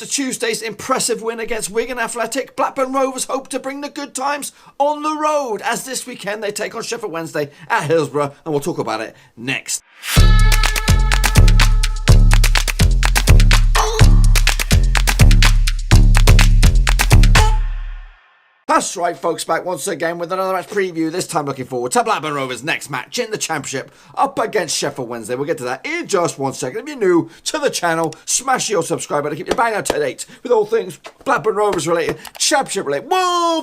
After Tuesday's impressive win against Wigan Athletic, Blackburn Rovers hope to bring the good times on the road as this weekend they take on Sheffield Wednesday at Hillsborough, and we'll talk about it next. That's right, folks, back once again with another match preview, this time looking forward to Blackburn Rovers' next match in the Championship up against Sheffield Wednesday. We'll get to that in just 1 second. If you're new to the channel, smash your subscribe button to keep you bang up to date with all things Blackburn Rovers related, Championship related,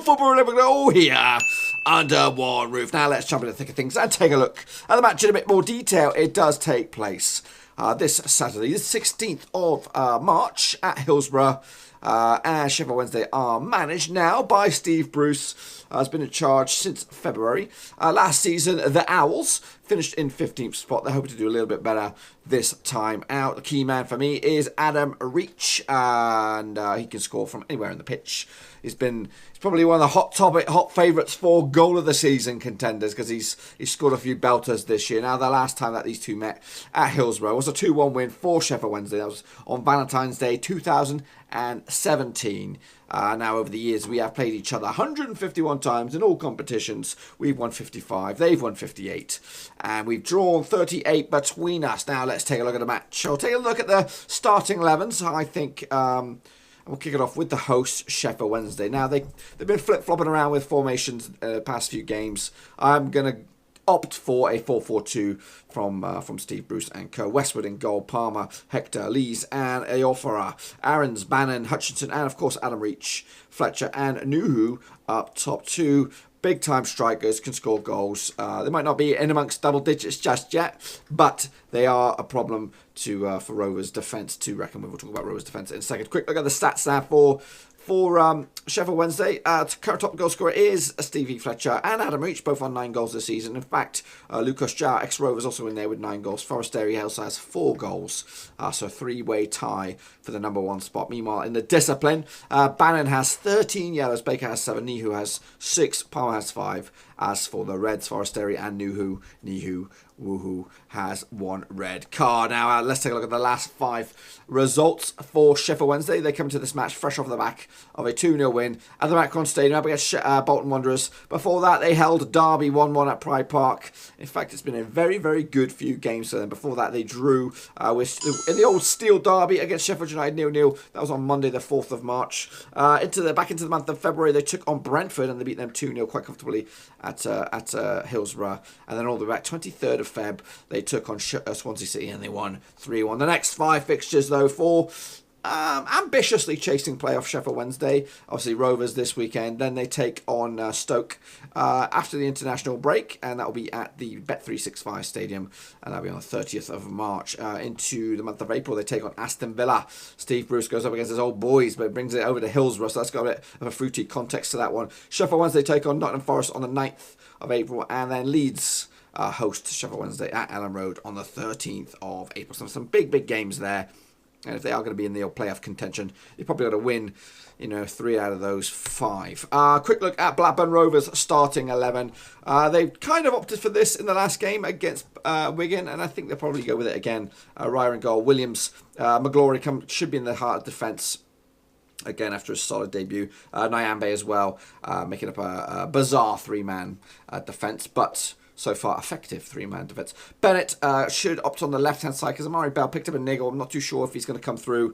football related, all here under one roof. Now let's jump into the thick of things and take a look at the match in a bit more detail. It does take place this Saturday, the 16th of March at Hillsborough. And Sheffield Wednesday are managed now by Steve Bruce, has been in charge since February. Last season, the Owls finished in 15th spot. They're hoping to do a little bit better this time out. The key man for me is Adam Reach, and he can score from anywhere in the pitch. He's probably one of the hot favourites for goal of the season contenders because he's scored a few belters this year. Now, the last time that these two met at Hillsborough was a 2-1 win for Sheffield Wednesday. That was on Valentine's Day 2017. Now, over the years, we have played each other 151 times in all competitions. We've won 55, they've won 58, and we've drawn 38 between us. Now, let's take a look at the match. I'll take a look at the starting 11s. I think we'll kick it off with the host, Sheffield Wednesday. Now, they've been flip-flopping around with formations the past few games. I'm going to opt for a 4-4-2 from Steve Bruce and co. Westwood in goal, Palmer, Hector, Lees and Eofora, Aarons, Bannon, Hutchinson and of course Adam Reach, Fletcher and Nuhu up top. Two big-time strikers, can score goals. They might not be in amongst double digits just yet, but they are a problem for Rovers' defence to reckon with. We'll talk about Rovers' defence in a second. Quick look at the stats now for Sheffield Wednesday. Current top goal scorer is Stevie Fletcher and Adam Reach, both on 9 goals this season. In fact, Lucas Jar, ex-Rovers, also in there with 9 goals. Forestieri also has 4 goals. So a 3-way tie for the number 1 spot. Meanwhile, in the discipline, Bannon has 13 yellows, Baker has 7, Nihu has 6, Palmer has 5. As for the Reds, Forestieri and Nihu has 1 red card. Now, let's take a look at the last 5 results for Sheffield Wednesday. They come to this match fresh off the back of a 2-0 win at the Macron Stadium up against Bolton Wanderers. Before that, they held Derby 1-1 at Pride Park. In fact, it's been a very, very good few games for them. Before that, they drew in the old Steel Derby against Sheffield United 0-0. That was on Monday, the 4th of March. Back into the month of February, they took on Brentford and they beat them 2-0 quite comfortably at Hillsborough. And then all the way back 23rd of Feb, they took on Swansea City and they won 3-1. The next 5 fixtures, though, for ambitiously chasing playoff Sheffield Wednesday. Obviously, Rovers this weekend. Then they take on Stoke after the international break, and that will be at the Bet365 Stadium, and that'll be on the 30th of March. Into the month of April, they take on Aston Villa. Steve Bruce goes up against his old boys, but brings it over to Hillsborough, so that's got a bit of a fruity context to that one. Sheffield Wednesday take on Nottingham Forest on the 9th of April, and then Leeds host Sheffield Wednesday at Ellen Road on the 13th of April. So some big games there. And if they are going to be in the playoff contention, they probably got to win, 3 out of those 5. Quick look at Blackburn Rovers starting 11. They kind of opted for this in the last game against Wigan, and I think they'll probably go with it again. Ryer in goal, Williams, McGlory should be in the heart of defence again after a solid debut. Nyambe as well, making up a bizarre 3-man defence, but so far effective 3-man defence. Bennett should opt on the left-hand side because Amari Bell picked up a niggle. I'm not too sure if he's going to come through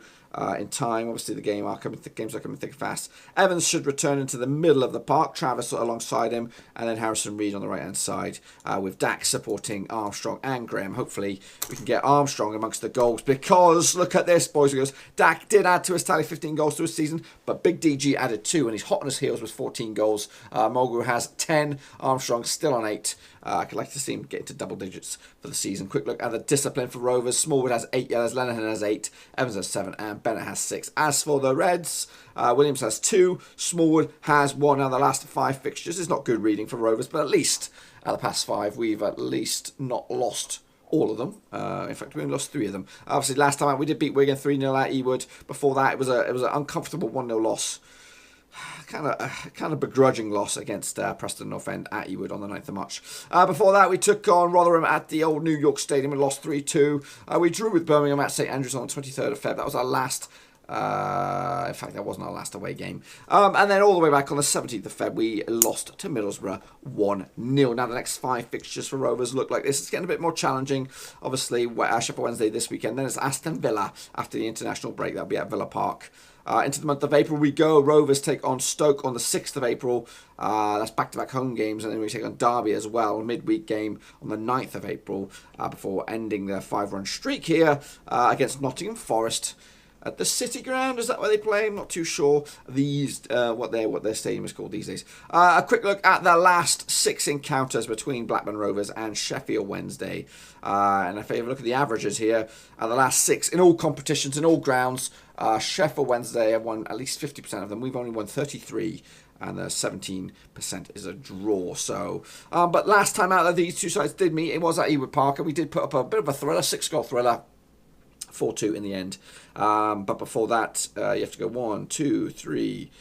in time. Obviously, the games are coming thick and fast. Evans should return into the middle of the park. Travis alongside him, and then Harrison Reed on the right-hand side with Dax supporting Armstrong and Graham. Hopefully, we can get Armstrong amongst the goals because look at this, boys and girls. Dak did add to his tally 15 goals to his season, but Big DG added 2, and he's hot on his heels with 14 goals. Mulgrew has 10. Armstrong still on 8. I could like to see him get into double digits for the season. Quick look at the discipline for Rovers. Smallwood has 8 yellows, Lenihan has 8, Evans has 7, and Bennett has 6. As for the Reds, Williams has 2, Smallwood has 1. Now, the last 5 fixtures is not good reading for Rovers, but at least out of the past 5, we've at least not lost all of them. In fact, we only lost 3 of them. Obviously, last time out, we did beat Wigan 3-0 at Ewood. Before that, it was an uncomfortable 1-0 loss. Kind of begrudging loss against Preston North End at Ewood on the 9th of March. Before that, we took on Rotherham at the old New York Stadium and lost 3-2. We drew with Birmingham at St Andrews on the 23rd of Feb. That was our last In fact, that wasn't our last away game. And then all the way back on the 17th of Feb, we lost to Middlesbrough 1-0. Now, the next 5 fixtures for Rovers look like this. It's getting a bit more challenging. Obviously, Sheffield Wednesday this weekend. Then it's Aston Villa after the international break. That'll be at Villa Park. Into the month of April we go. Rovers take on Stoke on the 6th of April. That's back-to-back home games. And then we take on Derby as well. A midweek game on the 9th of April before ending their 5-run streak here against Nottingham Forest. At the City Ground, is that where they play? I'm not too sure. What their stadium is called these days. A quick look at the last 6 encounters between Blackburn Rovers and Sheffield Wednesday. And if you look at the averages here, the last 6 in all competitions, in all grounds, Sheffield Wednesday have won at least 50% of them. We've only won 33. And 17% is a draw. So, but last time out that these two sides did meet, it was at Ewood Park, and we did put up a bit of a thriller, 6-goal thriller. 4-2 in the end. But before that, you have to go 1, 2, 3,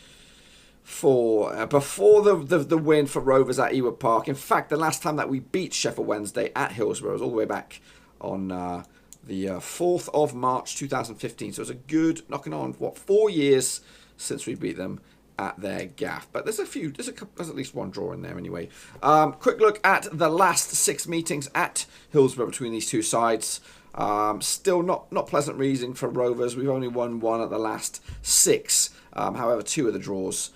4. Before the win for Rovers at Ewood Park. In fact, the last time that we beat Sheffield Wednesday at Hillsborough was all the way back on the 4th of March 2015. So it's a good, knocking on, 4 years since we beat them at their gaff. But there's at least one draw in there anyway. Quick look at the last 6 meetings at Hillsborough between these two sides. Still not pleasant reading for Rovers. We've only won 1 at the last 6. However, 2 of the draws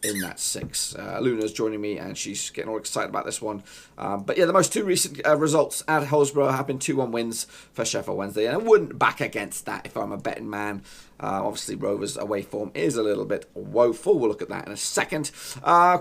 in that 6. Luna's joining me and she's getting all excited about this one. But yeah, the most 2 recent results at Hillsborough have been 2-1 wins for Sheffield Wednesday. And I wouldn't back against that if I'm a betting man. Obviously, Rovers' away form is a little bit woeful. We'll look at that in a second.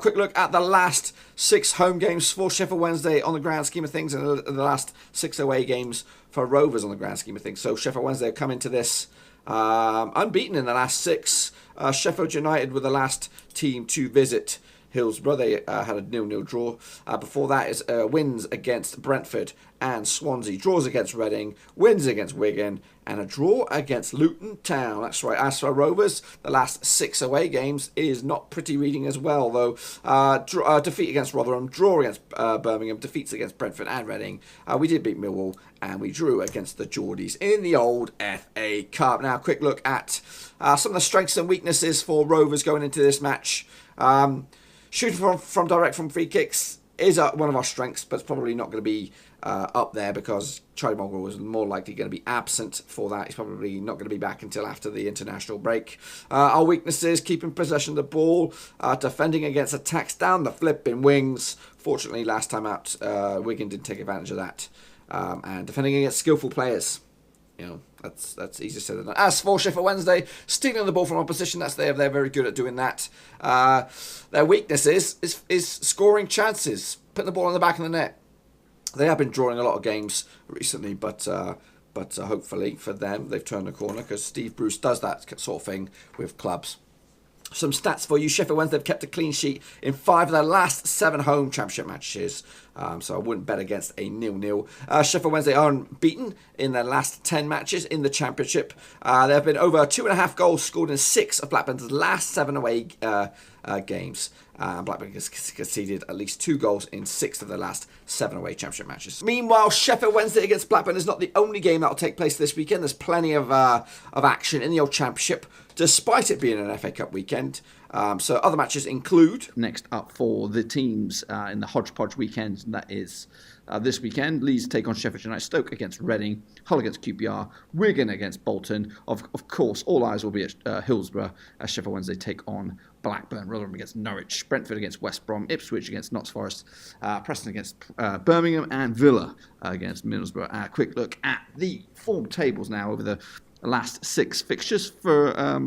Quick look at the last 6 home games for Sheffield Wednesday on the grand scheme of things, and the last 6 away games for Rovers on the grand scheme of things. So Sheffield Wednesday have come into this unbeaten in the last 6. Sheffield United were the last team to visit Hillsborough. They had a 0-0 draw. Before that is wins against Brentford and Swansea, draws against Reading, wins against Wigan, and a draw against Luton Town. That's right. As for Rovers, the last 6 away games is not pretty reading as well, though. Defeat against Rotherham, draw against Birmingham, defeats against Brentford and Reading. We did beat Millwall, and we drew against the Geordies in the old FA Cup. Now, quick look at some of the strengths and weaknesses for Rovers going into this match. Shooting from direct from free kicks is one of our strengths, but it's probably not going to be up there because Charlie Mongrel was more likely going to be absent for that. He's probably not going to be back until after the international break. Our weaknesses: keeping possession of the ball, defending against attacks down the flipping wings. Fortunately, last time out, Wigan didn't take advantage of that. And defending against skillful players. You know, that's easier said than done. As for Sheffield Wednesday, stealing the ball from opposition, they're very good at doing that. Their weakness is scoring chances, putting the ball on the back of the net. They have been drawing a lot of games recently, but hopefully for them, they've turned the corner because Steve Bruce does that sort of thing with clubs. Some stats for you. Sheffield Wednesday have kept a clean sheet in 5 of their last 7 home championship matches. So I wouldn't bet against a 0-0. Sheffield Wednesday are unbeaten in their last 10 matches in the championship. There have been over 2.5 goals scored in 6 of Blackburn's last 7 away games. Blackburn has conceded at least 2 goals in 6 of the last 7 away championship matches. Meanwhile, Sheffield Wednesday against Blackburn is not the only game that will take place this weekend. There's plenty of action in the old championship, despite it being an FA Cup weekend. So other matches include... Next up for the teams in the hodgepodge weekend, that is this weekend, Leeds take on Sheffield United, Stoke against Reading, Hull against QPR, Wigan against Bolton. Of course, all eyes will be at Hillsborough as Sheffield Wednesday take on Blackburn, Rotherham against Norwich, Brentford against West Brom, Ipswich against Notts Forest, Preston against Birmingham, and Villa against Middlesbrough. A quick look at the form tables now over the last 6 fixtures for a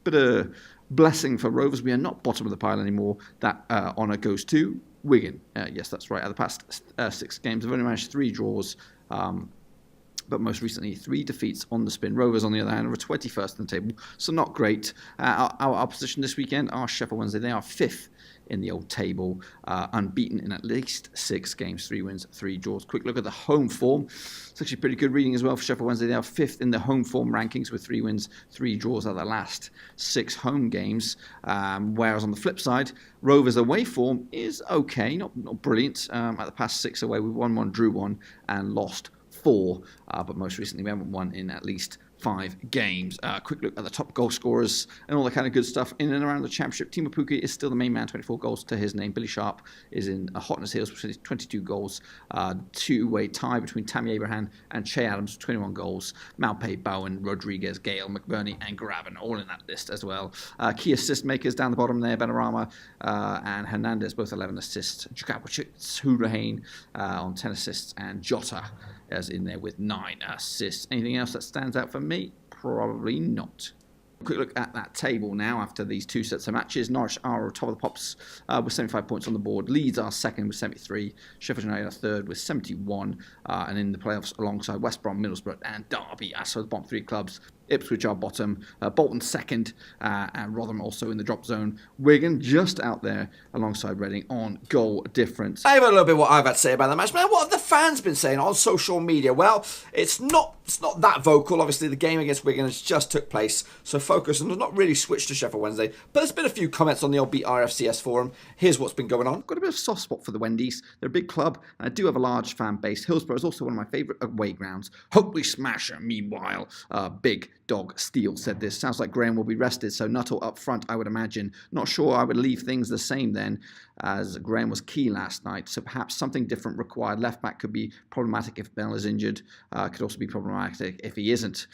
bit of blessing for Rovers. We are not bottom of the pile anymore. That honour goes to Wigan. Yes, that's right. At the past 6 games, they've only managed 3 draws, but most recently 3 defeats on the spin. Rovers, on the other hand, are 21st in the table, so not great. Our position this weekend are Sheffield Wednesday. They are 5th in the old table, unbeaten in at least 6 games, 3 wins, 3 draws. Quick look at the home form. It's actually pretty good reading as well for Sheffield Wednesday. They are 5th in the home form rankings with 3 wins, 3 draws at the last 6 home games. Whereas on the flip side, Rovers' away form is okay, not brilliant. At the past 6 away, we won 1, drew 1, and lost 4. But most recently, we haven't won in at least 5 games. Quick look at the top goal scorers and all that kind of good stuff in and around the Championship. Timo Pukki is still the main man, 24 goals to his name. Billy Sharp is in a hot on his heels with 22 goals. Two-way tie between Tammy Abraham and Che Adams, 21 goals. Malpay, Bowen, Rodriguez, Gale, McBurney and Graven all in that list as well. Key assist makers down the bottom there, Benrahma and Hernandez, both 11 assists. Djukawicz, Hourihane on 10 assists, and Jota as in there with 9 assists. Anything else that stands out for me? Probably not. Quick look at that table now after these 2 sets of matches. Norwich are top of the pops with 75 points on the board. Leeds are second with 73. Sheffield United are third with 71. And in the playoffs alongside West Brom, Middlesbrough and Derby. As for the bottom 3 clubs, Ipswich are bottom, Bolton second, and Rotherham also in the drop zone. Wigan just out there alongside Reading on goal difference. I've had a little bit what I've had to say about the match, man. What have the fans been saying on social media? Well, it's not that vocal. Obviously, the game against Wigan has just took place, so focus and has not really switched to Sheffield Wednesday. But there's been a few comments on the old RFCS forum. Here's what's been going on. I've got a bit of a soft spot for the Wendy's. They're a big club, and I do have a large fan base. Hillsborough is also one of my favourite away grounds. Hope we smash them. Meanwhile, big dog Steele said this. Sounds like Graham will be rested, so Nuttall up front, I would imagine. Not sure I would leave things the same then, as Graham was key last night, so perhaps something different required. Left back could be problematic if Bell is injured, could also be problematic if he isn't.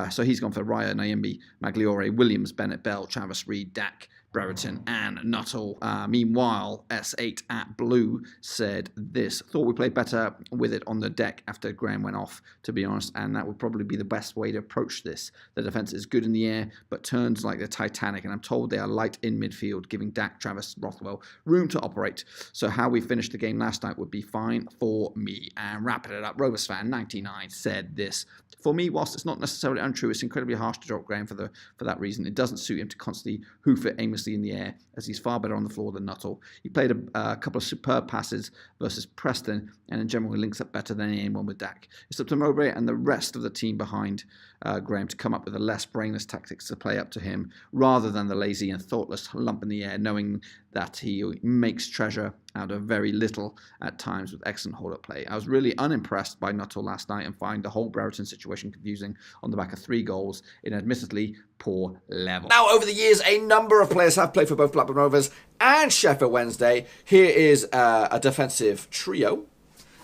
So he's gone for Raya, Nyimbe, Magliore, Williams, Bennett, Bell, Travis Reed, Dak, Brereton and Nuttall. Meanwhile, S8 at Blue said this. Thought we played better with it on the deck after Graham went off, to be honest, and that would probably be the best way to approach this. The defence is good in the air, but turns like the Titanic, and I'm told they are light in midfield, giving Dak, Travis, Rothwell room to operate. So how we finished the game last night would be fine for me. And wrapping it up, Rovers fan 99 said this. For me, whilst it's not necessarily untrue, it's incredibly harsh to drop Graham for that reason. It doesn't suit him to constantly hoof it aimlessly in the air, as he's far better on the floor than Nuttall. He played a couple of superb passes versus Preston, and in general he links up better than anyone with Dak. It's up to Mowbray and the rest of the team behind Graham to come up with the less brainless tactics to play up to him, rather than the lazy and thoughtless lump in the air, knowing that he makes treasure out of very little at times with excellent hold-up play. I was really unimpressed by Nuttall last night and find the whole Brereton situation confusing on the back of 3 goals in admittedly poor level. Now, over the years, a number of players have played for both Blackburn Rovers and Sheffield Wednesday. Here is a defensive trio.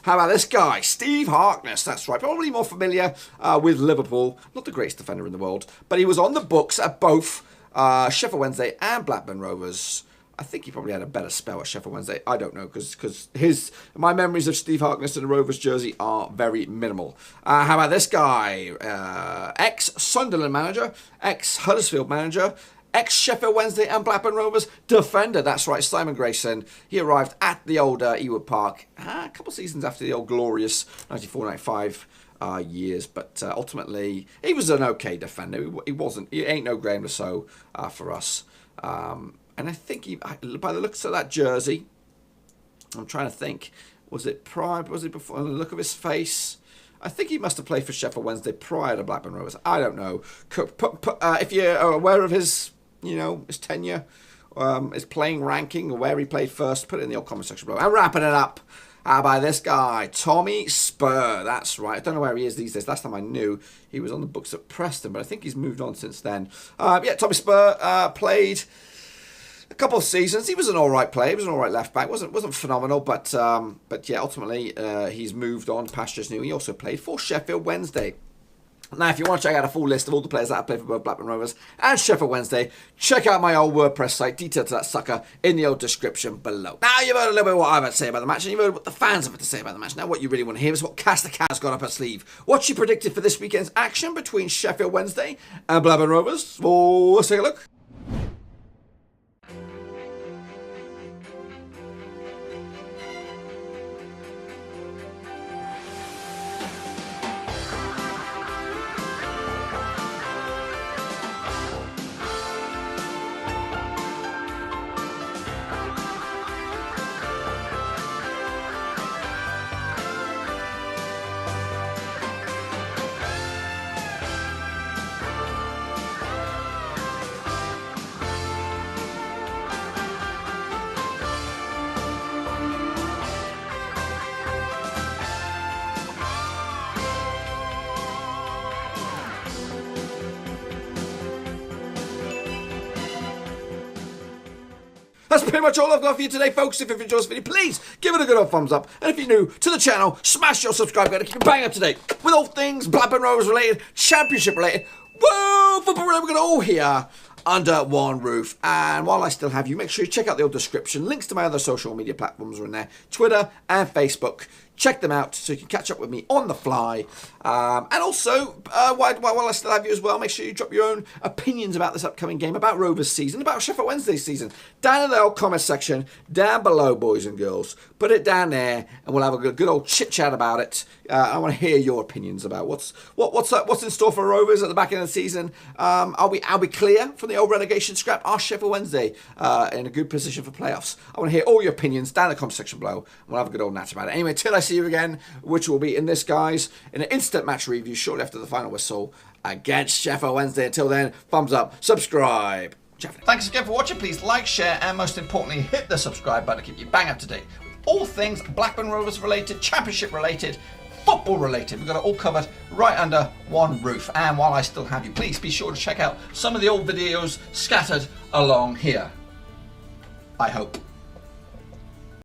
How about this guy, Steve Harkness? That's right, probably more familiar with Liverpool. Not the greatest defender in the world, but he was on the books at both Sheffield Wednesday and Blackburn Rovers. I think he probably had a better spell at Sheffield Wednesday. I don't know, because my memories of Steve Harkness in a Rovers jersey are very minimal. How about this guy? Ex-Sunderland manager, ex-Huddersfield manager, ex-Sheffield Wednesday and Blackburn Rovers defender. That's right, Simon Grayson. He arrived at the old Ewood Park a couple of seasons after the old glorious 94-95 years, but ultimately he was an okay defender. He ain't no Graham Lasso for us. And I think by the looks of that jersey, I'm trying to think, was it prior, was it before, the look of his face? I think he must have played for Sheffield Wednesday prior to Blackburn Rovers. I don't know. If you're aware of his, his tenure, his playing ranking, or where he played first, put it in the old comment section below. And wrapping it up, how about this guy, Tommy Spur? That's right. I don't know where he is these days. Last time I knew, he was on the books at Preston, but I think he's moved on since then. Tommy Spur played a couple of seasons. He was an all right player. He was an all right left back. wasn't phenomenal, but yeah, ultimately he's moved on. Pastures new. He also played for Sheffield Wednesday. Now, if you want to check out a full list of all the players that have played for both Blackburn Rovers and Sheffield Wednesday, check out my old WordPress site, detailed to that sucker, in the old description below. Now, you've heard a little bit of what I've had to say about the match, and you've heard what the fans have had to say about the match. Now, what you really want to hear is what Cast the Cat's got up her sleeve. What she predicted for this weekend's action between Sheffield Wednesday and Blackburn Rovers. Oh, let's take a look. That's pretty much all I've got for you today, folks. If you've enjoyed this video, please give it a good old thumbs up. And if you're new to the channel, smash your subscribe button to keep it bang up to date with all things Blackburn Rovers related, Championship related, football related. We're going to all hear under one roof. And while I still have you, make sure you check out the old description. Links to my other social media platforms are in there, Twitter and Facebook. Check them out so you can catch up with me on the fly. And also, while I still have you as well, make sure you drop your own opinions about this upcoming game, about Rovers season, about Sheffield Wednesday season, down in the old comment section, down below, boys and girls. Put it down there, and we'll have a good old chit chat about it. I want to hear your opinions about what's in store for Rovers at the back end of the season. Are we clear from the old relegation scrap? Are Sheffield Wednesday in a good position for playoffs? I want to hear all your opinions down in the comment section below. We'll have a good old nat about it. Anyway, till I see you again, which will be in this, guys, in an instant match review shortly after the final whistle against Sheffield Wednesday. Until then, thumbs up, subscribe. Thanks again for watching. Please like, share, and most importantly, hit the subscribe button to keep you bang up to date. All things Blackburn Rovers related, Championship related, football related. We've got it all covered right under one roof. And while I still have you, please be sure to check out some of the old videos scattered along here. I hope.